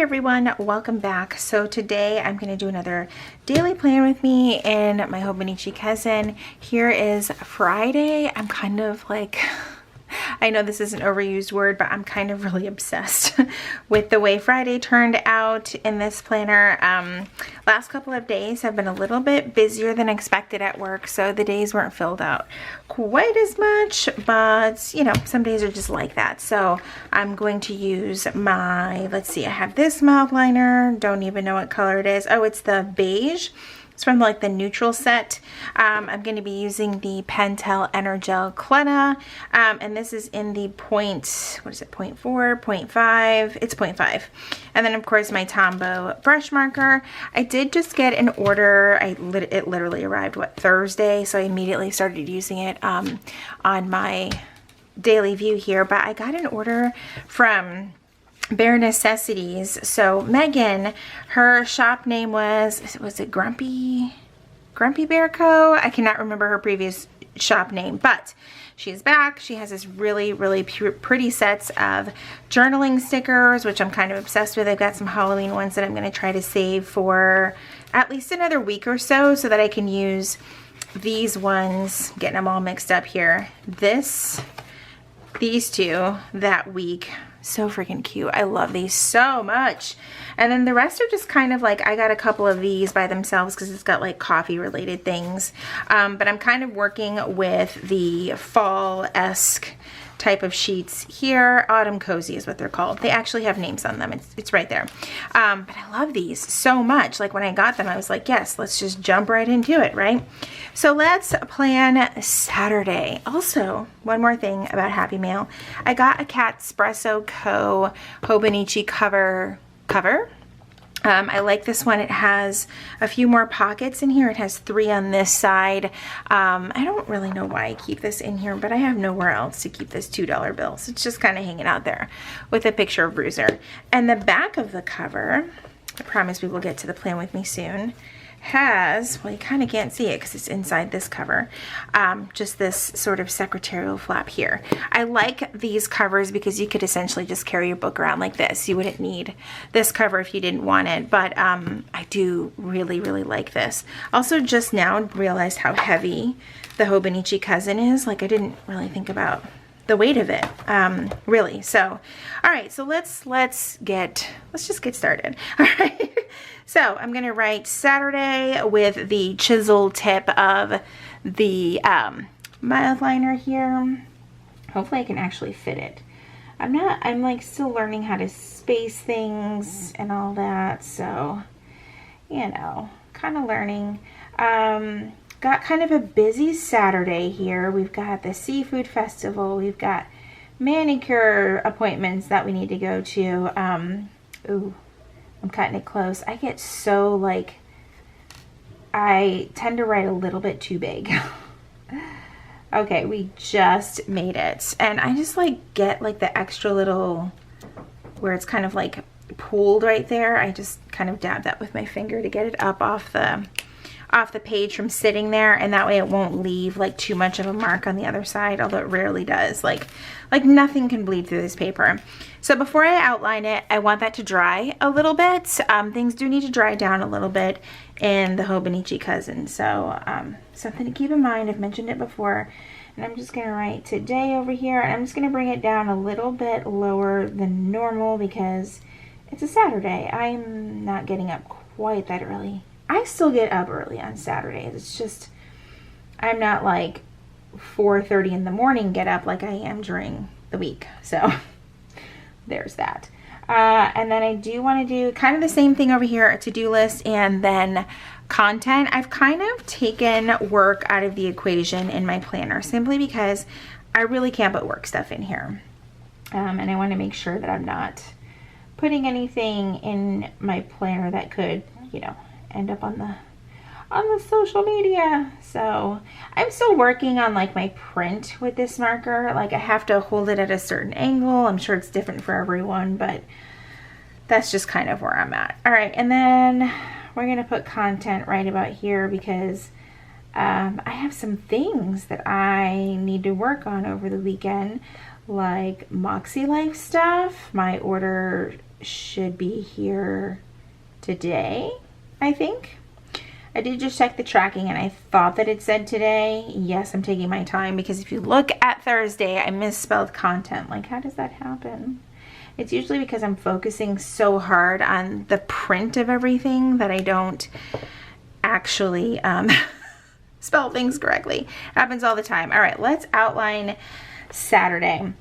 everyone, welcome back. So today I'm going to do another daily plan with me in my Hobonichi cousin. Here is Friday. I'm kind of like, I know this is an overused word, but I'm kind of really obsessed with the way Friday turned out in this planner. Last couple of days have been a little bit busier than expected at work, so the days weren't filled out quite as much, but you know, some days are just like that. So I'm going to use my, let's see, I have this mild liner, don't even know what color it is. Oh, it's the beige. It's from like the neutral set. I'm going to be using the Pentel Energel Clena, and this is in the point, what is it, 0.4, 0.5, it's 0.5. And then of course my Tombow brush marker. I did just get an order, it literally arrived, what, Thursday, so I immediately started using it on my daily view here, but I got an order from Bare Necessities. So Megan, her shop name was it Grumpy Bear Co? I cannot remember her previous shop name, but she's back. She has this really pretty sets of journaling stickers, which I'm kind of obsessed with. I've got some Halloween ones that I'm going to try to save for at least another week or so that I can use these ones, getting them all mixed up here. These two that week. So freaking cute. I love these so much. And then the rest are just kind of like, I got a couple of these by themselves because it's got like coffee related things. But I'm kind of working with the fall-esque type of sheets here. Autumn Cozy is what they're called. They actually have names on them. It's right there. But I love these so much. Like when I got them, I was like, yes, let's just jump right into it, right? So let's plan Saturday. Also, one more thing about Happy Mail. I got a Catspresso Co. Hobonichi cover. I like this one. It has a few more pockets in here. It has 3 on this side. I don't really know why I keep this in here, but I have nowhere else to keep this $2 bill. So it's just kind of hanging out there with a picture of Bruiser. And the back of the cover, I promise we will get to the plan with me soon, has, well, you kind of can't see it because it's inside this cover, just this sort of secretarial flap here. I like these covers because you could essentially just carry your book around like this. You wouldn't need this cover if you didn't want it, but I do really like this. Also, just now realized how heavy the Hobonichi Cousin is. Like, I didn't really think about the weight of it, really. So, all right, so let's just get started. All right. So I'm going to write Saturday with the chisel tip of the mild liner here. Hopefully I can actually fit it. I'm like still learning how to space things and all that. So, you know, kind of learning. Got kind of a busy Saturday here. We've got the seafood festival. We've got manicure appointments that we need to go to. Ooh. I'm cutting it close. I get so like, I tend to write a little bit too big. Okay, we just made it. And I just like get like the extra little, where it's kind of like pooled right there. I just kind of dab that with my finger to get it up off the page from sitting there, and that way it won't leave like too much of a mark on the other side, although it rarely does. Like nothing can bleed through this paper. So before I outline it, I want that to dry a little bit. Things do need to dry down a little bit in the Hobonichi Cousin. So something to keep in mind. I've mentioned it before. And I'm just going to write today over here. And I'm just going to bring it down a little bit lower than normal because it's a Saturday. I'm not getting up quite that early. I still get up early on Saturdays. It's just, I'm not like 4:30 in the morning get up like I am during the week. So there's that. And then I do want to do kind of the same thing over here, a to-do list and then content. I've kind of taken work out of the equation in my planner simply because I really can't put work stuff in here. And I want to make sure that I'm not putting anything in my planner that could, you know, end up on the social media. So I'm still working on like my print with this marker. Like I have to hold it at a certain angle. I'm sure it's different for everyone, but that's just kind of where I'm at. All right, and then we're gonna put content right about here because I have some things that I need to work on over the weekend, like Moxie Life stuff. My order should be here today, I think. I did just check the tracking and I thought that it said today. Yes, I'm taking my time because if you look at Thursday, I misspelled content. Like, how does that happen? It's usually because I'm focusing so hard on the print of everything that I don't actually spell things correctly. It happens all the time. All right, let's outline Saturday.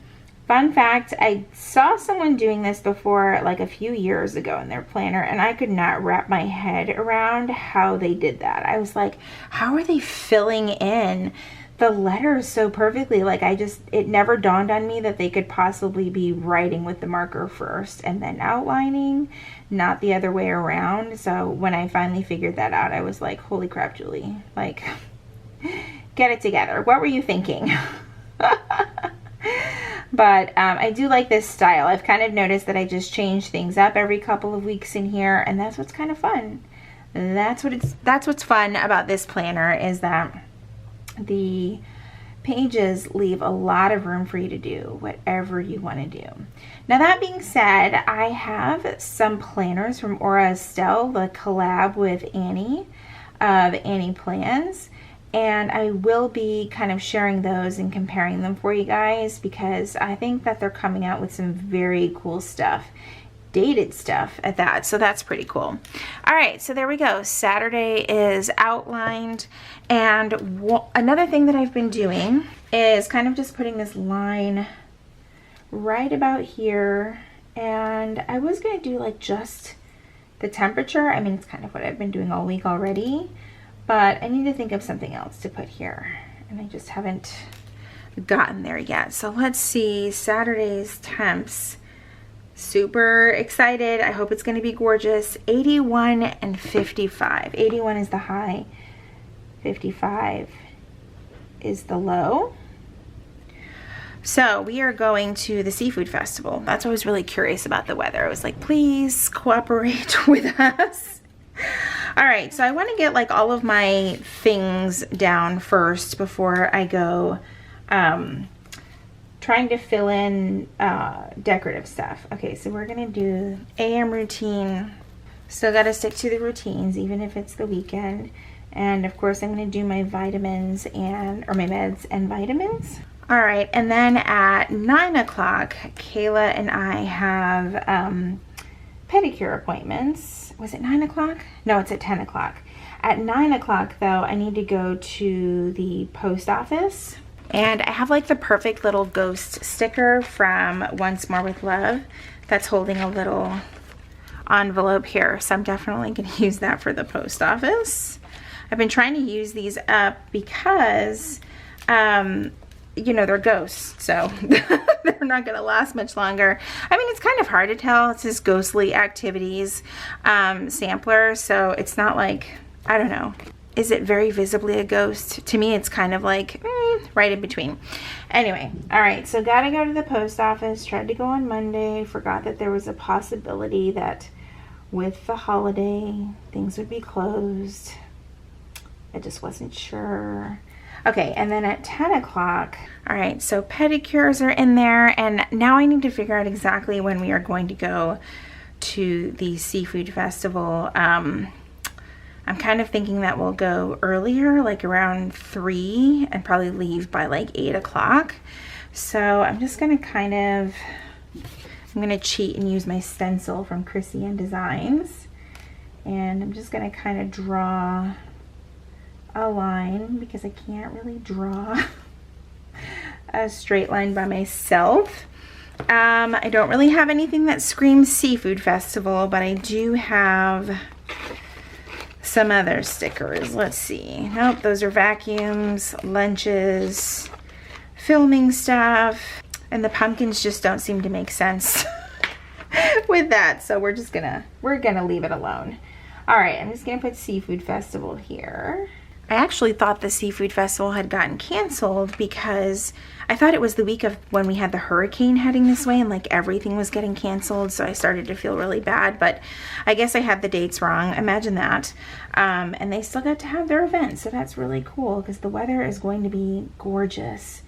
Fun fact, I saw someone doing this before, like a few years ago in their planner, and I could not wrap my head around how they did that. I was like, how are they filling in the letters so perfectly? Like, it never dawned on me that they could possibly be writing with the marker first and then outlining, not the other way around. So when I finally figured that out, I was like, holy crap, Julie, like, get it together. What were you thinking? But I do like this style. I've kind of noticed that I just change things up every couple of weeks in here, and that's what's kind of fun. That's what's fun about this planner, is that the pages leave a lot of room for you to do whatever you want to do. Now, that being said, I have some planners from Aura Estelle, the collab with Annie of Annie Plans. And I will be kind of sharing those and comparing them for you guys, because I think that they're coming out with some very cool stuff, dated stuff at that. So that's pretty cool. All right, so there we go. Saturday is outlined. And another thing that I've been doing is kind of just putting this line right about here. And I was going to do like just the temperature. I mean, it's kind of what I've been doing all week already. But I need to think of something else to put here, and I just haven't gotten there yet. So let's see, Saturday's temps. Super excited. I hope it's going to be gorgeous. 81 and 55. 81 is the high. 55 is the low. So we are going to the seafood festival. That's why I was really curious about the weather. I was like, please cooperate with us. All right, so I want to get like all of my things down first before I go trying to fill in decorative stuff. Okay, so we're gonna do AM routine. Still got to stick to the routines even if it's the weekend. And of course I'm gonna do my vitamins or my meds and vitamins. All right, and then at 9 o'clock, Kayla and I have pedicure appointments. Was it 9 o'clock? No, it's at 10 o'clock. At 9 o'clock, though, I need to go to the post office. And I have like the perfect little ghost sticker from Once More with Love that's holding a little envelope here. So I'm definitely going to use that for the post office. I've been trying to use these up because, you know, they're ghosts, so they're not going to last much longer. I mean, it's kind of hard to tell. It's this ghostly activities sampler, so it's not like, I don't know. Is it very visibly a ghost? To me, it's kind of like right in between. Anyway, all right, so got to go to the post office. Tried to go on Monday. Forgot that there was a possibility that with the holiday, things would be closed. I just wasn't sure. Okay, and then at 10 o'clock, all right, so pedicures are in there, and now I need to figure out exactly when we are going to go to the seafood festival. I'm kind of thinking that we'll go earlier, like around 3, and probably leave by like 8 o'clock. So I'm just gonna I'm gonna cheat and use my stencil from Chrissy and Designs, and I'm just gonna kind of draw a line because I can't really draw a straight line by myself. I don't really have anything that screams seafood festival, but I do have some other stickers. Let's see. Nope, those are vacuums, lunches, filming stuff, and the pumpkins just don't seem to make sense with that, so we're gonna leave it alone. All right, I'm just gonna put seafood festival here. I actually thought the seafood festival had gotten canceled because I thought it was the week of when we had the hurricane heading this way and like everything was getting canceled, so I started to feel really bad, but I guess I had the dates wrong. Imagine that. And they still got to have their event, so that's really cool because the weather is going to be gorgeous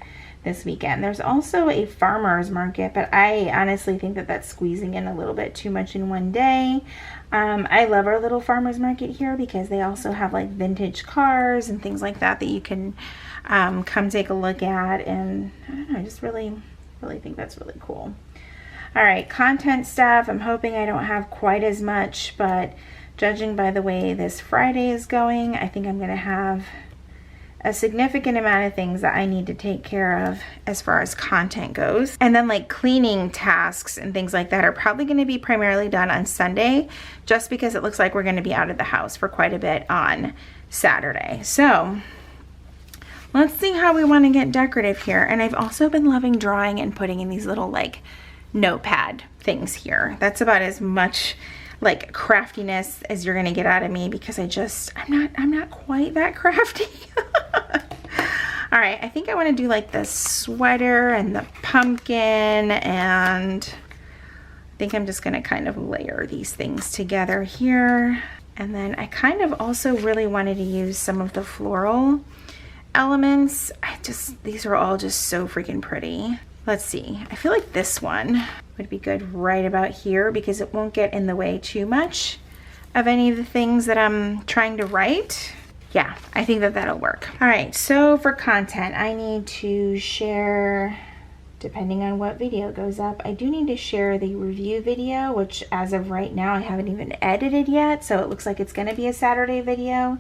this weekend. There's also a farmer's market, but I honestly think that that's squeezing in a little bit too much in one day. I love our little farmer's market here because they also have like vintage cars and things like that that you can come take a look at, and I don't know, I just really think that's really cool. All right, content stuff. I'm hoping I don't have quite as much, but judging by the way this Friday is going, I think I'm gonna have a significant amount of things that I need to take care of as far as content goes. And then like cleaning tasks and things like that are probably gonna be primarily done on Sunday, just because it looks like we're gonna be out of the house for quite a bit on Saturday. So let's see how we wanna get decorative here. And I've also been loving drawing and putting in these little like notepad things here. That's about as much like craftiness as you're gonna get out of me, because I'm not quite that crafty. All right, I think I want to do like the sweater and the pumpkin, and I think I'm just gonna kind of layer these things together here. And then I kind of also really wanted to use some of the floral elements. These are all just so freaking pretty. Let's see, I feel like this one would be good right about here because it won't get in the way too much of any of the things that I'm trying to write. Yeah, I think that that'll work. All right, so for content, I need to share, depending on what video goes up, I do need to share the review video, which as of right now, I haven't even edited yet, so it looks like it's gonna be a Saturday video.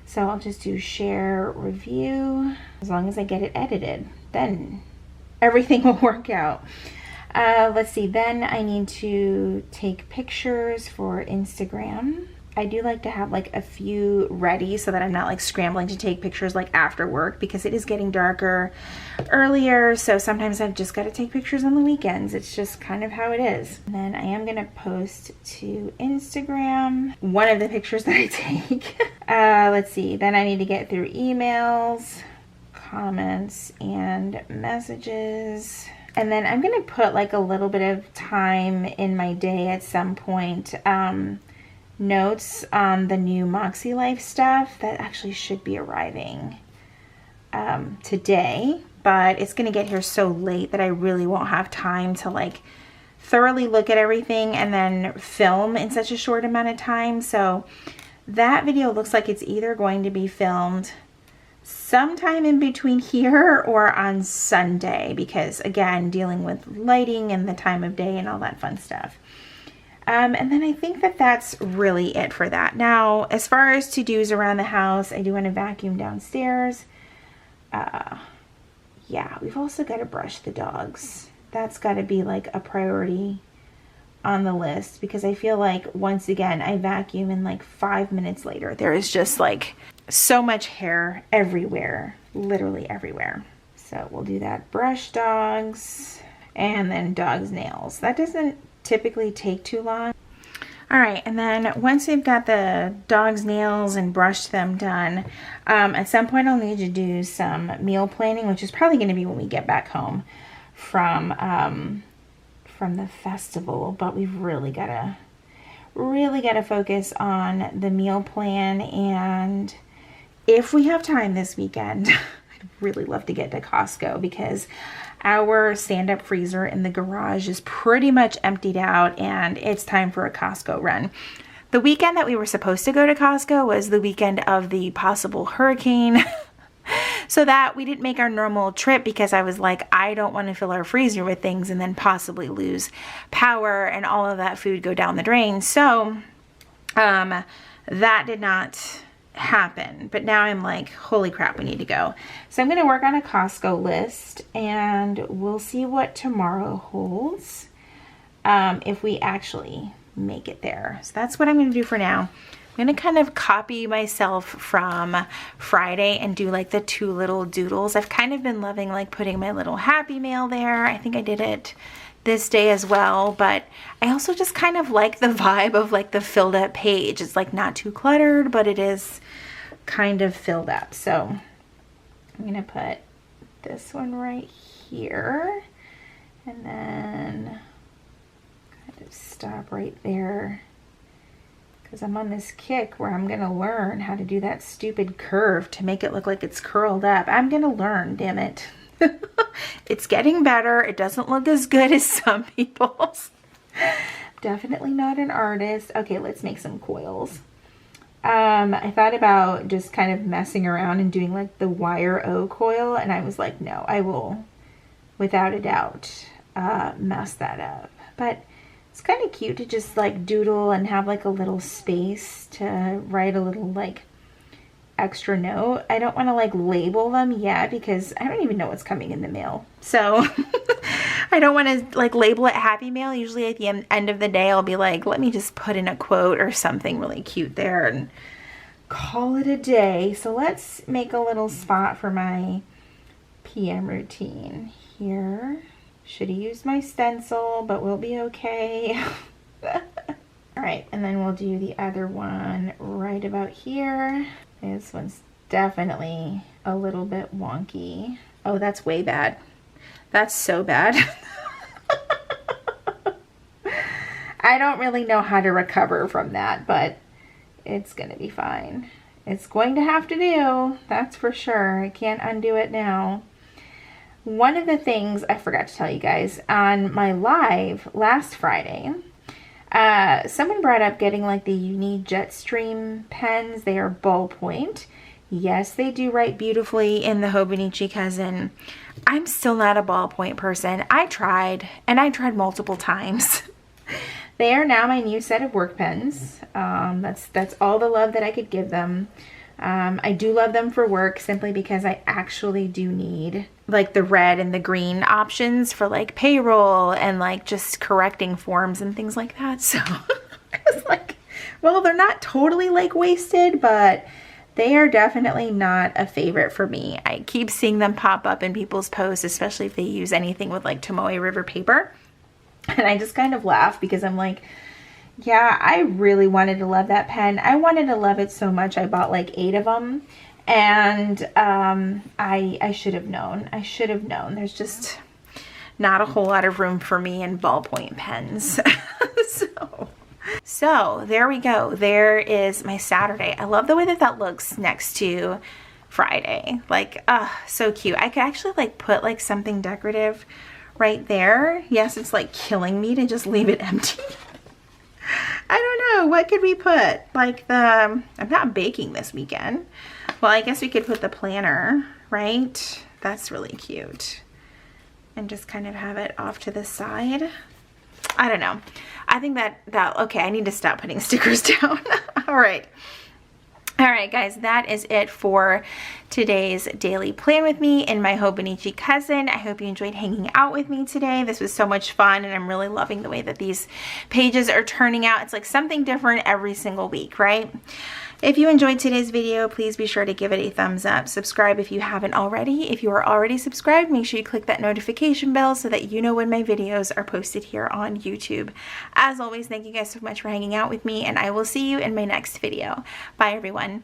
So I'll just do share review. As long as I get it edited, then everything will work out. Let's see, then I need to take pictures for Instagram. I do like to have like a few ready so that I'm not like scrambling to take pictures like after work, because it is getting darker earlier. So sometimes I've just got to take pictures on the weekends. It's just kind of how it is. And then I am going to post to Instagram one of the pictures that I take. Let's see, then I need to get through emails, comments, and messages. And then I'm going to put like a little bit of time in my day at some point. Notes on the new Moxie Life stuff that actually should be arriving today, but it's gonna get here so late that I really won't have time to like thoroughly look at everything and then film in such a short amount of time. So that video looks like it's either going to be filmed sometime in between here or on Sunday, because again, dealing with lighting and the time of day and all that fun stuff. And then I think that that's really it for that. Now, as far as to-dos around the house, I do want to vacuum downstairs. Yeah, we've also got to brush the dogs. That's got to be like a priority on the list, because I feel like once again, I vacuum and like 5 minutes later, there is just like so much hair everywhere, literally everywhere. So we'll do that. Brush dogs, and then dogs' nails. That doesn't typically take too long. All right, and then once we've got the dog's nails and brushed them done, at some point I'll need to do some meal planning, which is probably going to be when we get back home from the festival. But we've really got to focus on the meal plan, and if we have time this weekend, I'd really love to get to Costco, because our stand-up freezer in the garage is pretty much emptied out and it's time for a Costco run. The weekend that we were supposed to go to Costco was the weekend of the possible hurricane. So that we didn't make our normal trip, because I was like, I don't want to fill our freezer with things and then possibly lose power and all of that food go down the drain. So that did not happen, but now I'm like, holy crap, we need to go. So I'm going to work on a Costco list, and we'll see what tomorrow holds, if we actually make it there. So that's what I'm going to do for now. I'm going to kind of copy myself from Friday and do like the two little doodles. I've kind of been loving like putting my little happy mail there. I think I did it this day as well, but I also just kind of like the vibe of like the filled up page. It's like not too cluttered, but it is kind of filled up. So I'm gonna put this one right here, and then kind of stop right there, because I'm on this kick where I'm gonna learn how to do that stupid curve to make it look like it's curled up. I'm gonna learn, damn it. It's getting better. It doesn't look as good as some people's. Definitely not an artist. Okay, let's make some coils. I thought about just kind of messing around and doing like the wire O coil, and I was like, no, I will without a doubt mess that up. But it's kind of cute to just like doodle and have like a little space to write a little like extra note. I don't want to like label them yet because I don't even know what's coming in the mail. So I don't want to like label it happy mail. Usually at the end of the day, I'll be like, let me just put in a quote or something really cute there and call it a day. So let's make a little spot for my PM routine here. Should have used my stencil, but we'll be okay. All right, and then we'll do the other one right about here. This one's definitely a little bit wonky. Oh, that's way bad. That's so bad. I don't really know how to recover from that, but it's gonna be fine. It's going to have to do, that's for sure. I can't undo it now. One of the things I forgot to tell you guys, on my live last Friday, someone brought up getting like the Uni Jetstream pens. They are ballpoint. Yes, they do write beautifully in the Hobonichi Cousin. I'm still not a ballpoint person. I tried, and I tried multiple times. They are now my new set of work pens. That's all the love that I could give them. I do love them for work simply because I actually do need like the red and the green options for like payroll and like just correcting forms and things like that. So I was like, well, they're not totally like wasted, but they are definitely not a favorite for me. I keep seeing them pop up in people's posts, especially if they use anything with like Tomoe River paper. And I just kind of laugh because I'm like, yeah, I really wanted to love that pen. I wanted to love it so much I bought like 8 of them. And I should have known. I should have known. There's just not a whole lot of room for me in ballpoint pens. So there we go. There is my Saturday. I love the way that that looks next to Friday. Like, so cute. I could actually like put like something decorative right there. Yes, it's like killing me to just leave it empty. I don't know. What could we put? Like I'm not baking this weekend. Well, I guess we could put the planner, right? That's really cute. And just kind of have it off to the side. I don't know. I think okay, I need to stop putting stickers down. All right. All right, guys, that is it for today's daily plan with me in my Hobonichi Cousin. I hope you enjoyed hanging out with me today. This was so much fun, and I'm really loving the way that these pages are turning out. It's like something different every single week, right? If you enjoyed today's video, please be sure to give it a thumbs up. Subscribe if you haven't already. If you are already subscribed, make sure you click that notification bell so that you know when my videos are posted here on YouTube. As always, thank you guys so much for hanging out with me, and I will see you in my next video. Bye, everyone.